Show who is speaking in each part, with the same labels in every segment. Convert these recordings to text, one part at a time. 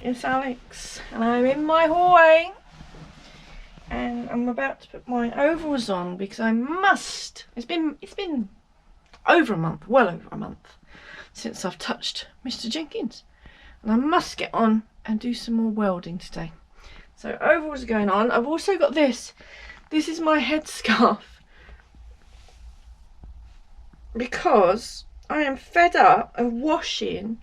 Speaker 1: It's Alex, and I'm in my hallway, and I'm about to put my overalls on because I must. It's been over a month, well over a month, since I've touched Mr. Jenkins, and I must get on and do some more welding today. So overalls are going on. I've also got this. This is my headscarf because I am fed up of washing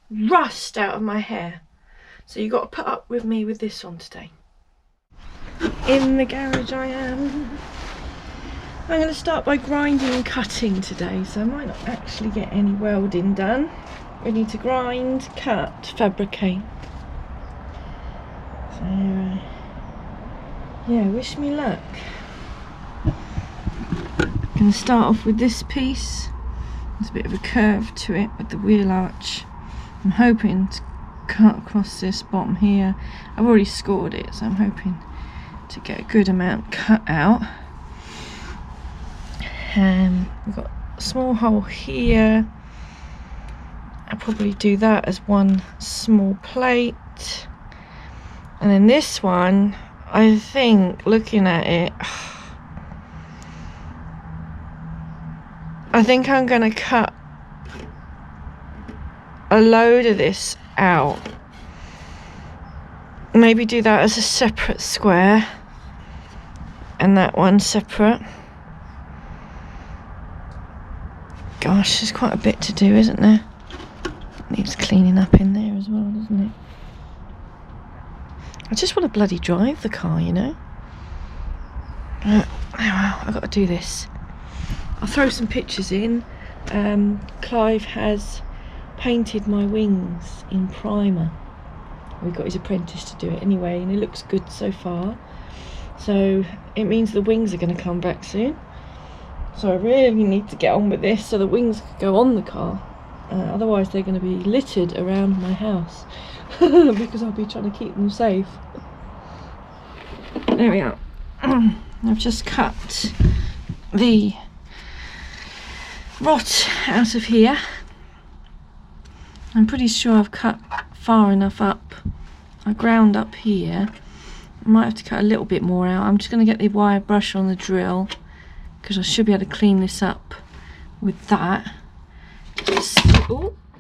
Speaker 1: rust out of my hair. So you've got to put up with me with this on today. In the garage I am. I'm going to start by grinding and cutting today, so I might not actually get any welding done. We need to grind, cut, fabricate. So yeah, wish me luck. I'm going to start off with this piece. There's a bit of a curve to it with the wheel arch. I'm hoping to cut across this bottom here. I've already scored it, so I'm hoping to get a good amount cut out. We've got a small hole here. I'll probably do that as one small plate. And then this one, I think, looking at it, I think I'm going to cut a load of this out. Maybe do that as a separate square and that one separate. Gosh, there's quite a bit to do, isn't there? Needs cleaning up in there as well, doesn't it? I just want to bloody drive the car, you know. Oh well, I've got to do this. I'll throw some pictures in. Clive has painted my wings in primer. We got his apprentice to do it anyway, and it looks good so far. So it means the wings are going to come back soon. So I really need to get on with this so the wings can go on the car. Otherwise they're going to be littered around my house because I'll be trying to keep them safe. There we are. I've just cut the rot out of here. I'm pretty sure I've cut far enough up. I ground up here. I might have to cut a little bit more out. I'm just going to get the wire brush on the drill because I should be able to clean this up with that.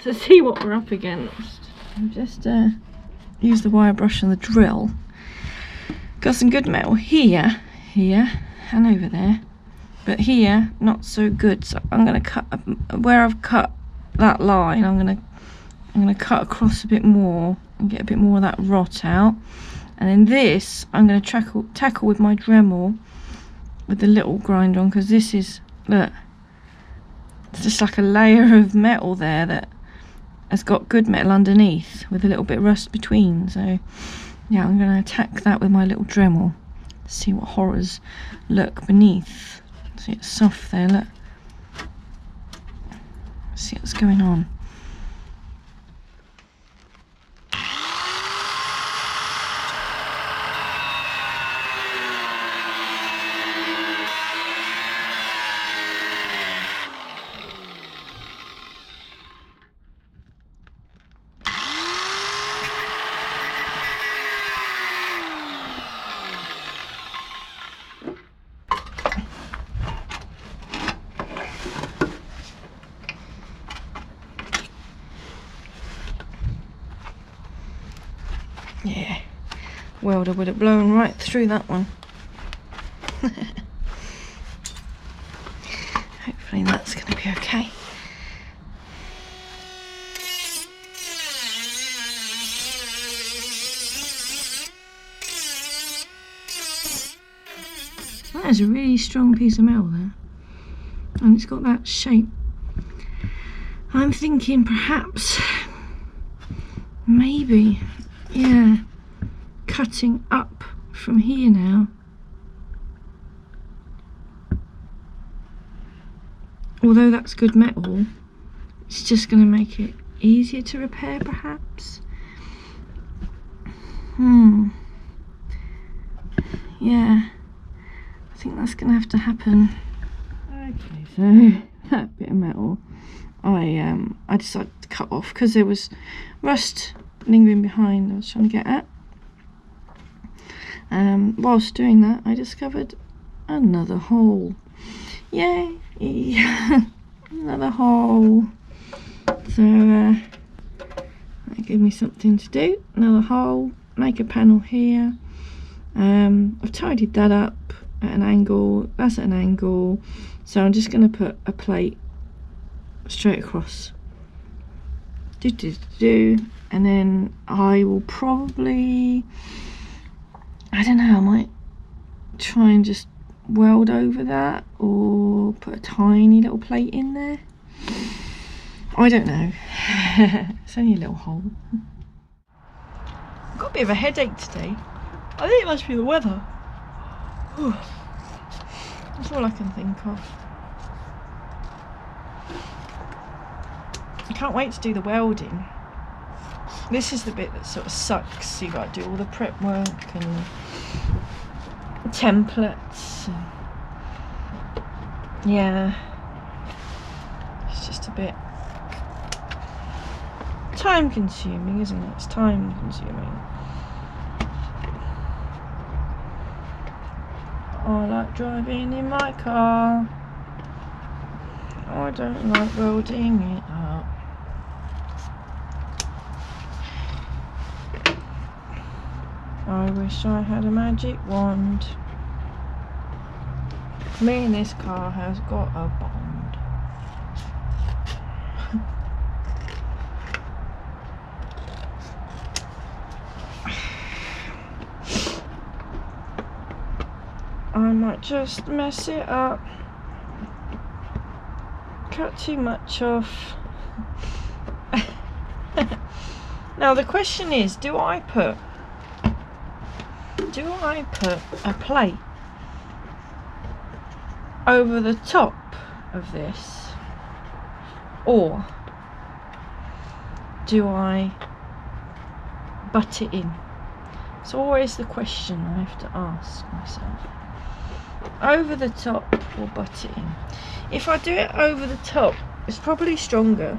Speaker 1: To see what we're up against. I've just used the wire brush on the drill. Got some good metal here, and over there. But here, not so good. So I'm going to cut where I've cut that line. I'm going to cut across a bit more and get a bit more of that rot out. And then this, I'm going to tackle with my Dremel with the little grinder on, because this is, look, it's just like a layer of metal there that has got good metal underneath with a little bit of rust between. So yeah, I'm going to attack that with my little Dremel. See what horrors lurk beneath. See, it's soft there, look. See what's going on. Yeah, welder would have blown right through that one. Hopefully that's going to be okay. That is a really strong piece of metal there, and it's got that shape. I'm thinking perhaps, maybe, yeah, cutting up from here now. Although that's good metal, it's just going to make it easier to repair perhaps. Yeah, I think that's going to have to happen. Okay, so that bit of metal I decided to cut off because there was rust lingering behind I was trying to get at. Whilst doing that, I discovered another hole. Yay! Another hole. So that gave me something to do. Another hole. Make a panel here. I've tidied that up at an angle. That's at an angle. So I'm just going to put a plate straight across. And then I will probably, I don't know, I might try and just weld over that or put a tiny little plate in there. I don't know. It's only a little hole. I've got a bit of a headache today. I think it must be the weather. Whew. That's all I can think of. I can't wait to do the welding. This is the bit that sort of sucks. You got to do all the prep work and templates. And yeah, it's just a bit time consuming, isn't it? It's time consuming. I like driving in my car. I don't like welding it up. I wish I had a magic wand. Me and this car has got a bond. I might just mess it up. Cut too much off. Now the question is, do I put a plate over the top of this, or do I butt it in? It's always the question I have to ask myself. Over the top or butt it in? If I do it over the top, it's probably stronger.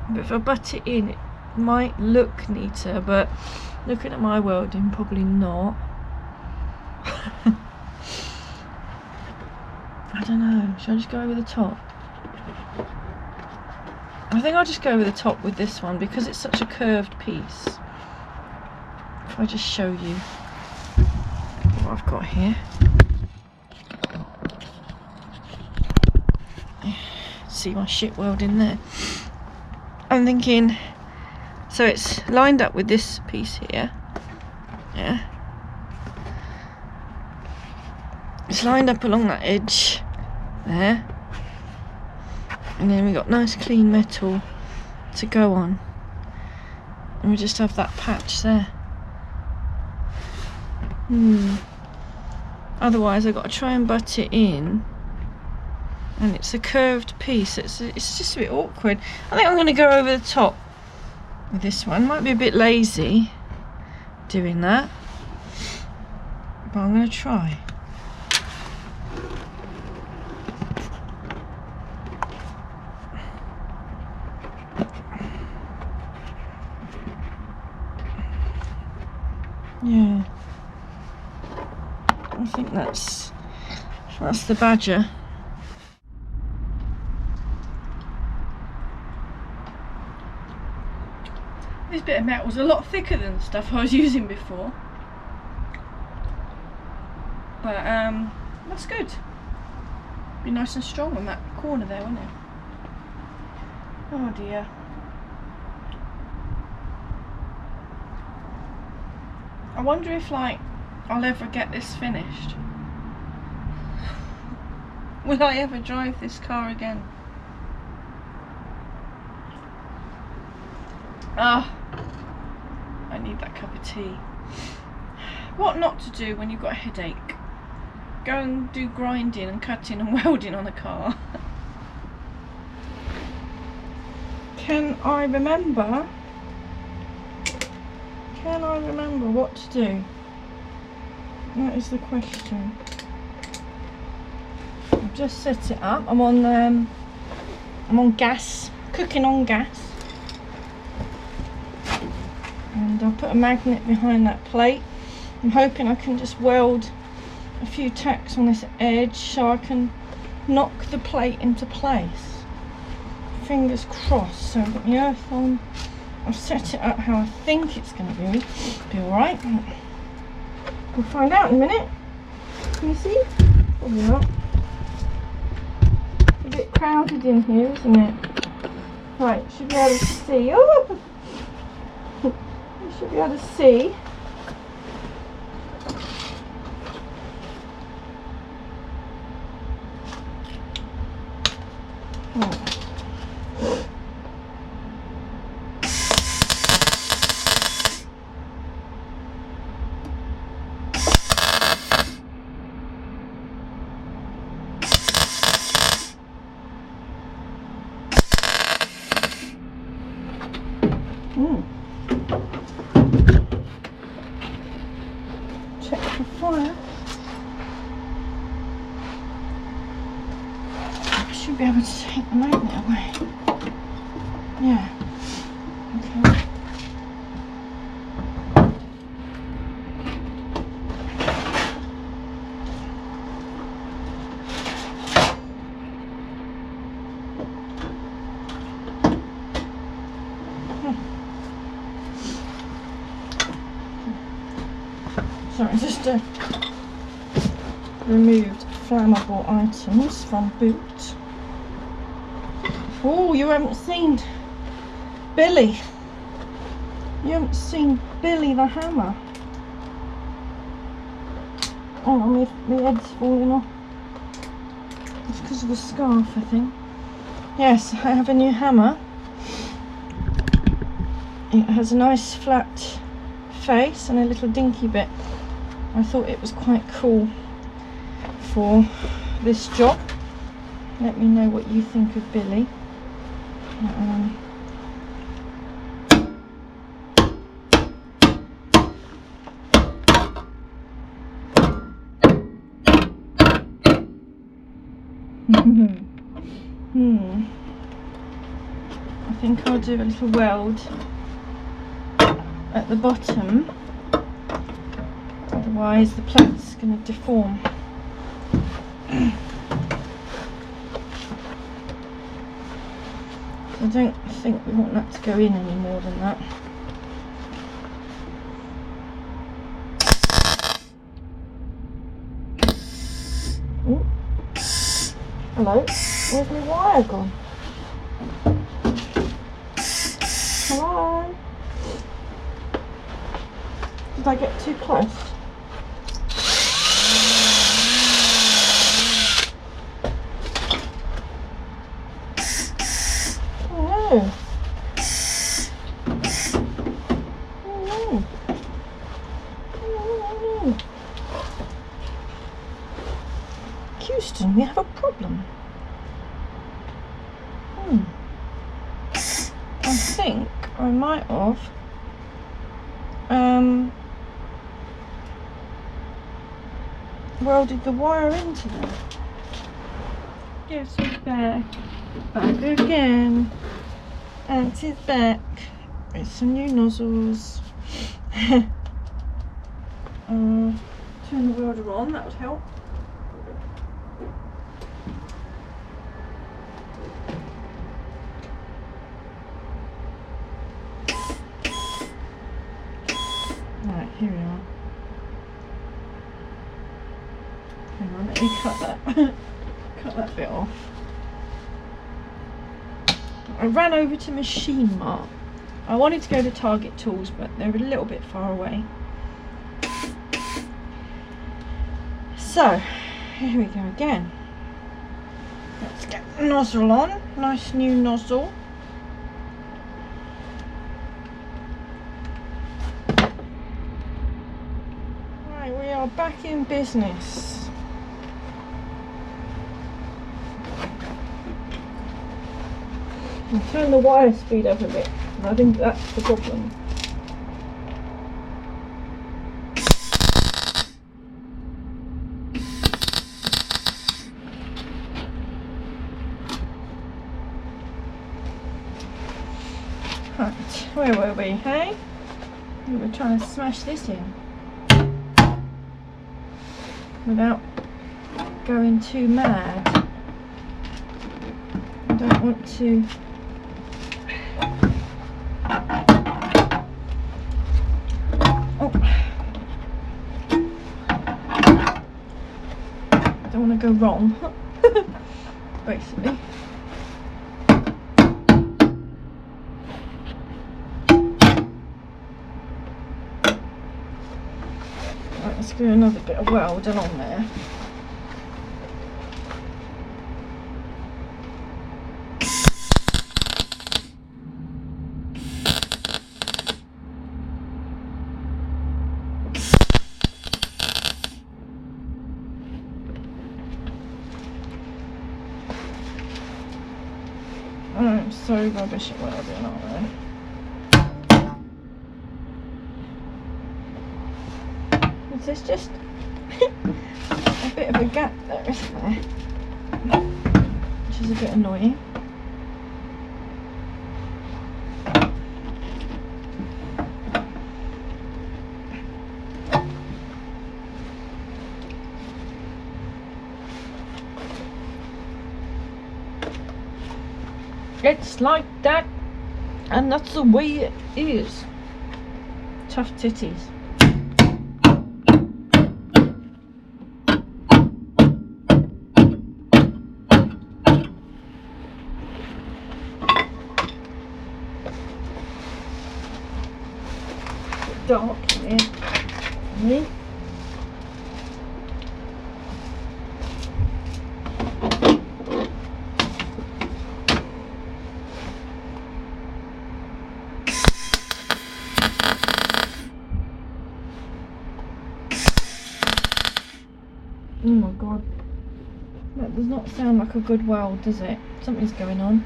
Speaker 1: But if I butt it in, it might look neater, but looking at my welding, probably not. I don't know, should I just go over the top? I think I'll just go over the top with this one because it's such a curved piece. If I just show you what I've got here. See my shit welding there. I'm thinking, so it's lined up with this piece here, yeah, it's lined up along that edge there, and then we got nice clean metal to go on, and we just have that patch there. Otherwise I've got to try and butt it in, and it's a curved piece. It's just a bit awkward. I think I'm going to go over the top with this one. Might be a bit lazy doing that, but I'm going to try. Yeah, I think that's the badger. This bit of metal was a lot thicker than the stuff I was using before, but that's good. Be nice and strong on that corner there, wouldn't it? Oh dear. I wonder if I'll ever get this finished. Will I ever drive this car again? Ah, I need that cup of tea. What not to do when you've got a headache? Go and do grinding and cutting and welding on a car. Can I remember what to do? That is the question. I've just set it up. I'm on gas cooking on gas. And I'll put a magnet behind that plate. I'm hoping I can just weld a few tacks on this edge so I can knock the plate into place. Fingers crossed. So I've got my earth on. I've set it up how I think it's going to be alright. We'll find out in a minute. Can you see? Probably not. It's a bit crowded in here, isn't it? Right, should be able to see. Oh! You should be able to see. Check for fire. I should be able to take the magnet away. Yeah. Okay. Sorry, just removed flammable items from boot. Oh, you haven't seen Billy. You haven't seen Billy the hammer. Oh, my head's falling off. It's because of the scarf, I think. Yes, I have a new hammer. It has a nice flat face and a little dinky bit. I thought it was quite cool for this job. Let me know what you think of Billy. I think I'll do a little weld at the bottom. Otherwise the plate's going to deform. I don't think we want that to go in any more than that. Ooh. Hello, where's my wire gone? Hello? Did I get too close? Oh no. Oh no. Houston, we have a problem. I think I might have welded the wire into them. Guess who's back? Back again. Auntie's back with some new nozzles. Turn the welder on, that would help. Right, here we are. Hang on, let me cut that bit off. I ran over to Machine Mart. I wanted to go to Target Tools, but they're a little bit far away. So, here we go again. Let's get the nozzle on. Nice new nozzle. Right, we are back in business. I'll turn the wire speed up a bit, and I think that's the problem. Right, where were we, hey? We were trying to smash this in without going too mad. I don't want to don't want to go wrong basically. Right, let's do another bit of welding on there. I'm so rubbish at welding, aren't I? There's just a bit of a gap there, isn't there? Which is a bit annoying. It's like that, and that's the way it is. Tough titties. Dark here. Me. Oh my god, that does not sound like a good weld, does it? Something's going on.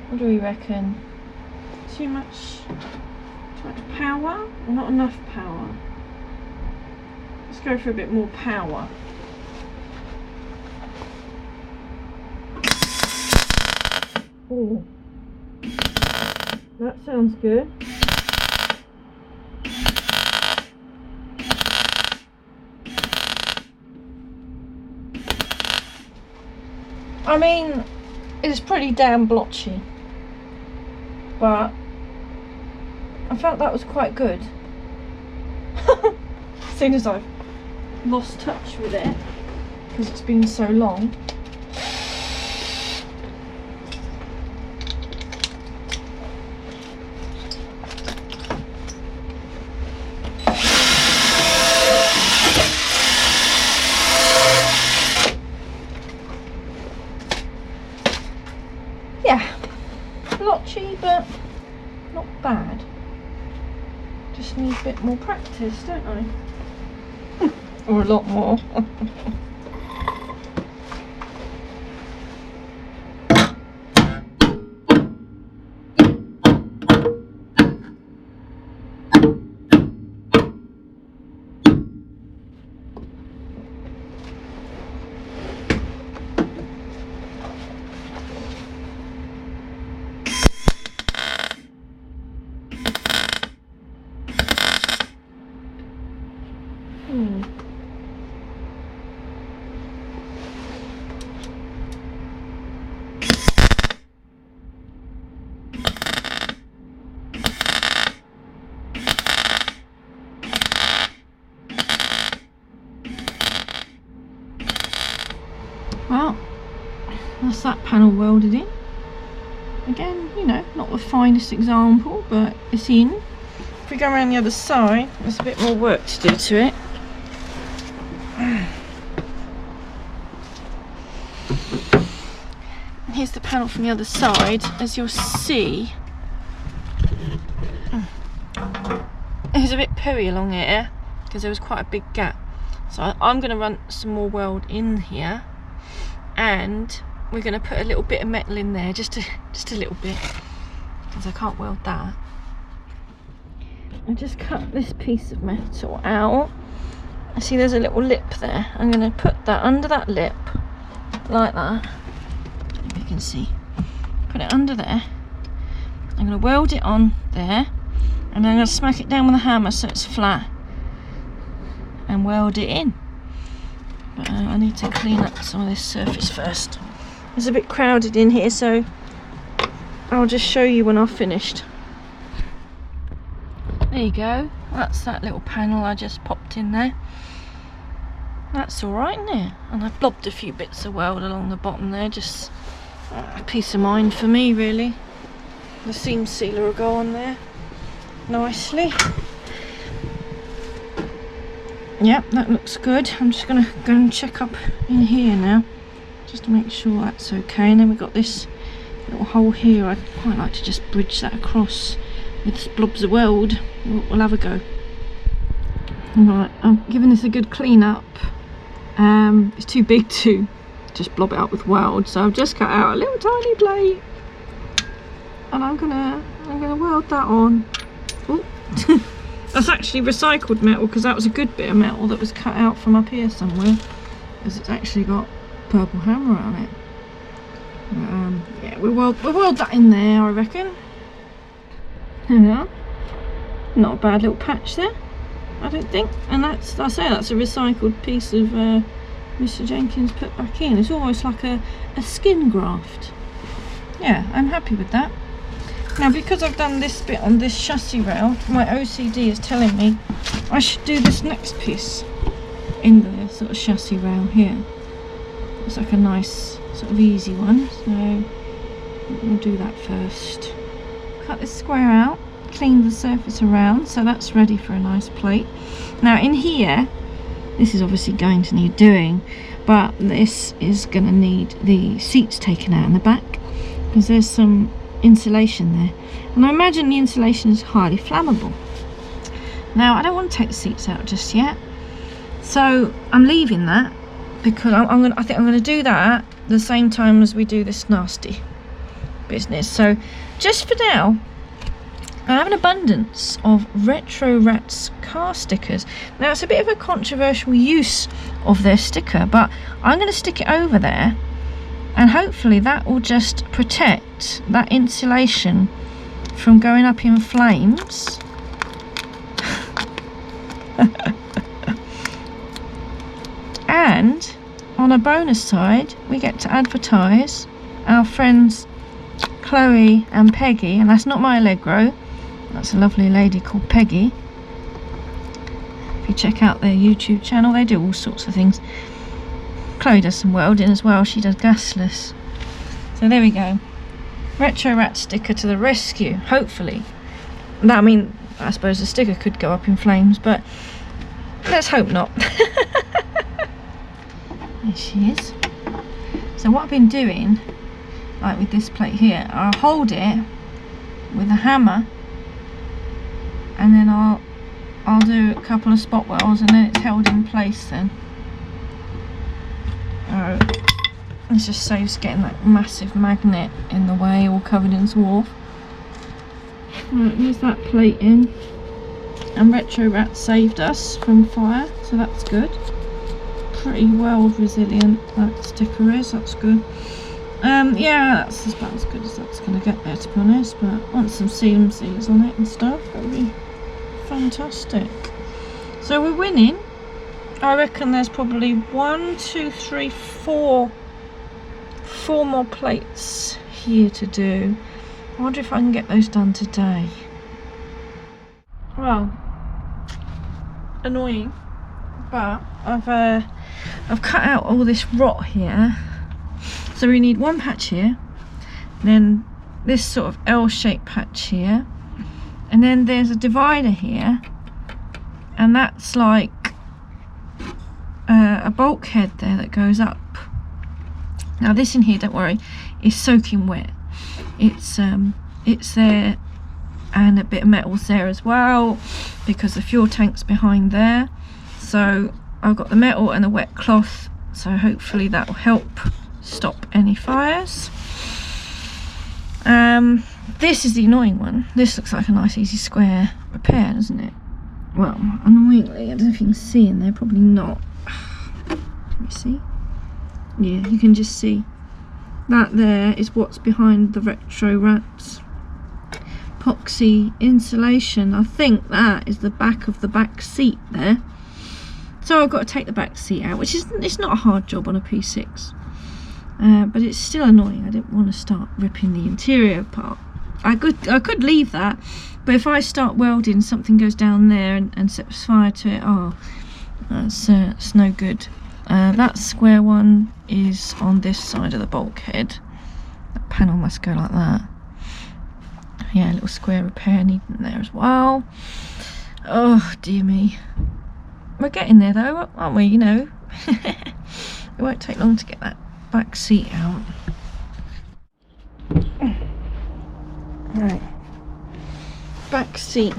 Speaker 1: What do we reckon? Too much power or not enough power? Let's go for a bit more power. Oh, that sounds good. I mean, it's pretty damn blotchy, but I felt that was quite good. As soon as I've lost touch with it, because it's been so long. Yeah, blotchy, but not bad. Just need a bit more practice, don't I? Or a lot more. Well, that's that panel welded in. Again, you know, not the finest example, but it's in. If we go around the other side, there's a bit more work to do to it. Here's the panel from the other side. As you'll see, there's a bit pooey along here because there was quite a big gap. So I'm going to run some more weld in here, and we're going to put a little bit of metal in there, just a little bit, because I can't weld that. I just cut this piece of metal out. I see there's a little lip there. I'm going to put that under that lip, like that. If you can see. Put it under there, I'm going to weld it on there, and then I'm going to smack it down with a hammer so it's flat and weld it in. But I need to clean up some of this surface first. It's a bit crowded in here, so I'll just show you when I've finished. There you go, that's that little panel I just popped in there. That's alright, isn't it? And I've blobbed a few bits of weld along the bottom there, just a peace of mind for me really. The seam sealer will go on there nicely. Yep, that looks good. I'm just going to go and check up in here now, just to make sure that's okay. And then we've got this little hole here. I'd quite like to just bridge that across with blobs of weld. We'll have a go. Right, I'm giving this a good clean up. It's too big to just blob it up with weld, so I've just cut out a little tiny plate, and I'm gonna weld that on. Ooh. That's actually recycled metal, because that was a good bit of metal that was cut out from up here somewhere, because it's actually got purple hammer on it. Yeah, we'll weld that in there, I reckon. There we are. Not a bad little patch there, I don't think. And that's a recycled piece of Mr. Jenkins put back in. It's almost like a skin graft. Yeah, I'm happy with that. Now, because I've done this bit on this chassis rail, my OCD is telling me I should do this next piece in the sort of chassis rail here. It's like a nice sort of easy one, so we'll do that first. Cut this square out, clean the surface around, so that's ready for a nice plate. Now in here, this is obviously going to need doing, but this is going to need the seats taken out in the back, because there's some insulation there, and I imagine the insulation is highly flammable. Now I don't want to take the seats out just yet, so I'm leaving that, because I think I'm going to do that the same time as we do this nasty business. So just for now, I have an abundance of Retro Rats car stickers. Now it's a bit of a controversial use of their sticker, but I'm going to stick it over there, and hopefully that will just protect that insulation from going up in flames. And on a bonus side, we get to advertise our friends Chloe and Peggy, and that's not my Allegro, that's a lovely lady called Peggy. If you check out their YouTube channel, they do all sorts of things. Chloe does some welding as well, she does gasless. So there we go. Retro Rat sticker to the rescue, hopefully. I mean, I suppose the sticker could go up in flames, but let's hope not. There she is. So what I've been doing, like with this plate here, I'll hold it with a hammer, and then I'll do a couple of spot welds, and then it's held in place then. It just saves getting that massive magnet in the way, all covered in swarf. Right, there's that plate in, and Retro Rat saved us from fire, so that's good. Pretty weld resilient that sticker is, that's good. Yeah, that's about as good as that's going to get there, to be honest, but I want some seam sealers on it and stuff. That would be fantastic. So we're winning. I reckon there's probably 1, 2, 3, 4 more plates here to do. I wonder if I can get those done today. Well, annoying, but I've cut out all this rot here, so we need one patch here, then this sort of L-shaped patch here, and then there's a divider here, and that's like a bulkhead there that goes up. Now this in here, don't worry, is soaking wet. It's there, and a bit of metal's there as well, because the fuel tank's behind there. So I've got the metal and the wet cloth, so hopefully that will help stop any fires. This is the annoying one. This looks like a nice easy square repair, doesn't it? Well, annoyingly, I don't know if you can see in there, probably not. Let me see. Yeah, you can just see that there is what's behind the Retro Rats. epoxy insulation. I think that is the back of the back seat there. So I've got to take the back seat out, which is, it's not a hard job on a P6, but it's still annoying. I didn't want to start ripping the interior apart. I could leave that, but if I start welding, something goes down there and sets fire to it. Oh, that's no good. That square one is on this side of the bulkhead. That panel must go like that. Yeah, a little square repair needed there as well. Oh dear me. We're getting there though, aren't we? You know, it won't take long to get that back seat out. Right, back seat.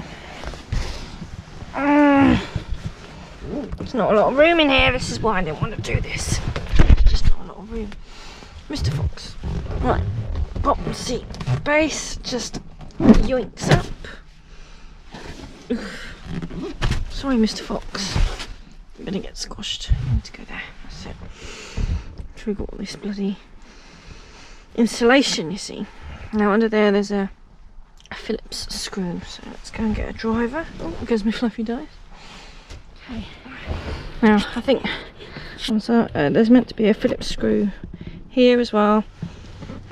Speaker 1: There's not a lot of room in here. This is why I didn't want to do this. There's just not a lot of room. Mr. Fox. Right, bottom seat base just yoinks up. Sorry, Mr. Fox. I'm gonna get squashed. I need to go there. That's it. We've got all this bloody insulation, you see. Now under there's a Phillips screw. So let's go and get a driver. Oh, there goes my fluffy dice. Okay. Now I think there's meant to be a Phillips screw here as well,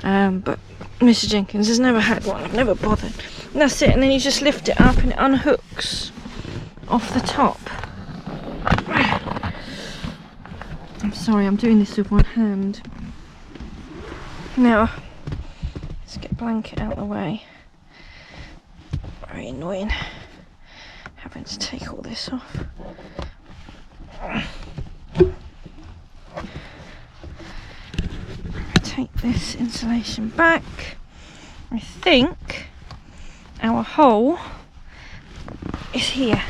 Speaker 1: but Mr. Jenkins has never had one. I've never bothered. And that's it. And then you just lift it up and it unhooks off the top. I'm sorry, I'm doing this with one hand. Now, let's get a blanket out of the way. Very annoying having to take all this off. Take this insulation back. I think our hole is here.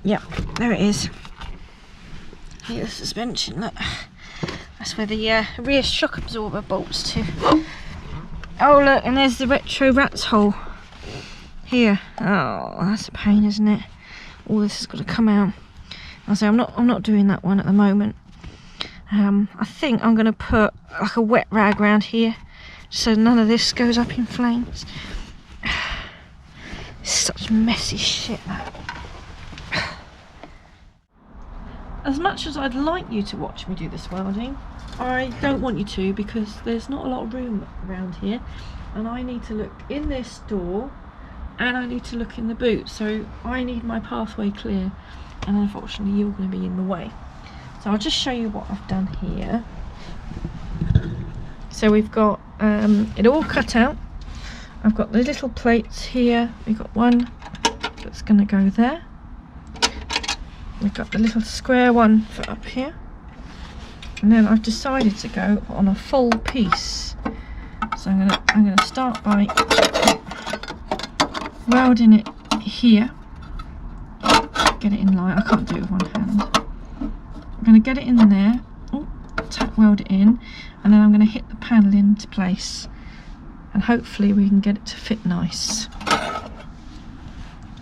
Speaker 1: Yep, there it is. Here's the suspension, look. That's where the rear shock absorber bolts to. Oh look, and there's the retro rat's hole. Here. Oh, that's a pain, isn't it? All this has got to come out. I'm not doing that one at the moment. I think I'm going to put like a wet rag around here so none of this goes up in flames. It's such messy shit, that. As much as I'd like you to watch me do this welding, I don't want you to, because there's not a lot of room around here and I need to look in this door and I need to look in the boot, so I need my pathway clear, and unfortunately you're going to be in the way. So I'll just show you what I've done here. So we've got it all cut out. I've got the little plates here. We've got one that's going to go there. We've got the little square one for up here, and then I've decided to go on a full piece. So I'm gonna start by welding it here. Get it in line. I can't do it with one hand. I'm gonna get it in there. Oh, tack weld it in, and then I'm gonna hit the panel into place, and hopefully we can get it to fit nice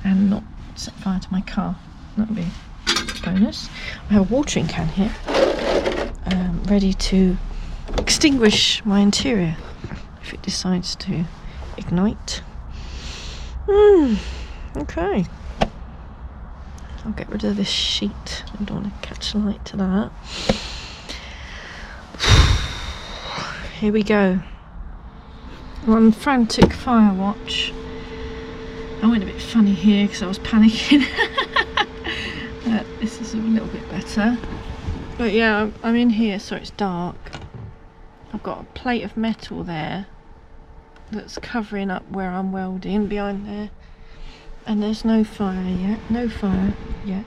Speaker 1: and not set fire to my car. That'll be bonus. I have a watering can here, ready to extinguish my interior if it decides to ignite. Okay. I'll get rid of this sheet. I don't want to catch light to that. Here we go. I'm on frantic fire watch. I went a bit funny here because I was panicking. This is a little bit better. But yeah, I'm in here so it's dark. I've got a plate of metal there that's covering up where I'm welding behind there. And there's no fire yet. No fire yet.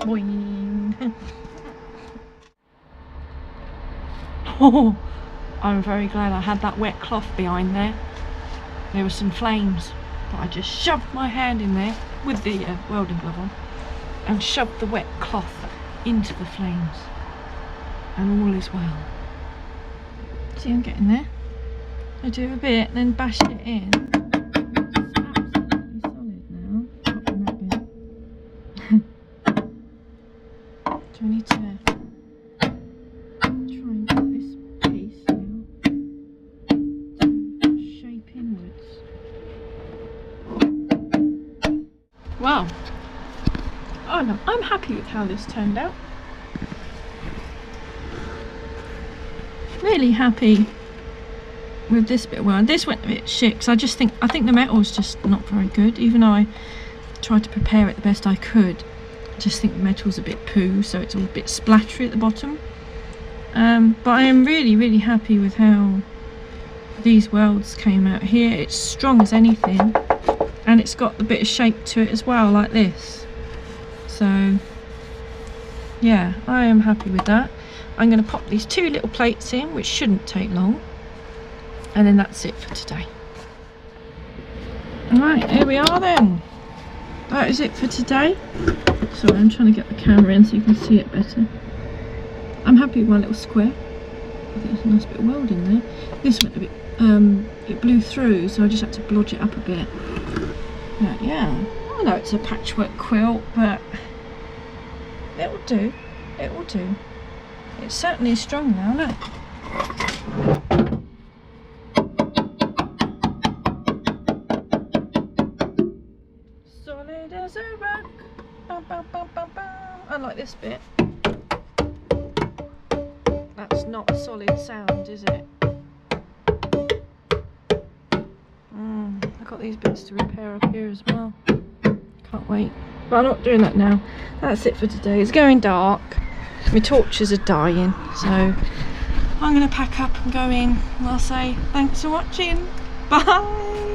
Speaker 1: Boing. Oh, I'm very glad I had that wet cloth behind there. There were some flames, but I just shoved my hand in there with the welding glove on and shoved the wet cloth into the flames, and all is well. See, I'm getting there. I do a bit, then bash it in. happy with how this turned out. Really happy with this bit. Well, this went a bit shit because I think the metal's just not very good. Even though I tried to prepare it the best I could, I just think the metal's a bit poo, so it's all a bit splattery at the bottom. But I am really happy with how these welds came out here. It's strong as anything, and it's got a bit of shape to it as well, like this. So yeah, I am happy with that. I'm going to pop these 2 little plates in, which shouldn't take long, and then that's it for today. Alright, here we are then. That is it for today. Sorry, I'm trying to get the camera in so you can see it better. I'm happy with my little square. I think there's a nice bit of welding there. This went a bit, it blew through, so I just had to blodge it up a bit. But yeah, I know it's a patchwork quilt, but it will do. It will do. It's certainly strong now, look. Solid as a rock. Bum, bum, bum, bum, bum. I like this bit. That's not a solid sound, is it? I've got these bits to repair up here as well. Can't wait. But I'm not doing that now. That's it for today. It's going dark. My torches are dying, so I'm going to pack up and go in, and I'll say thanks for watching. Bye.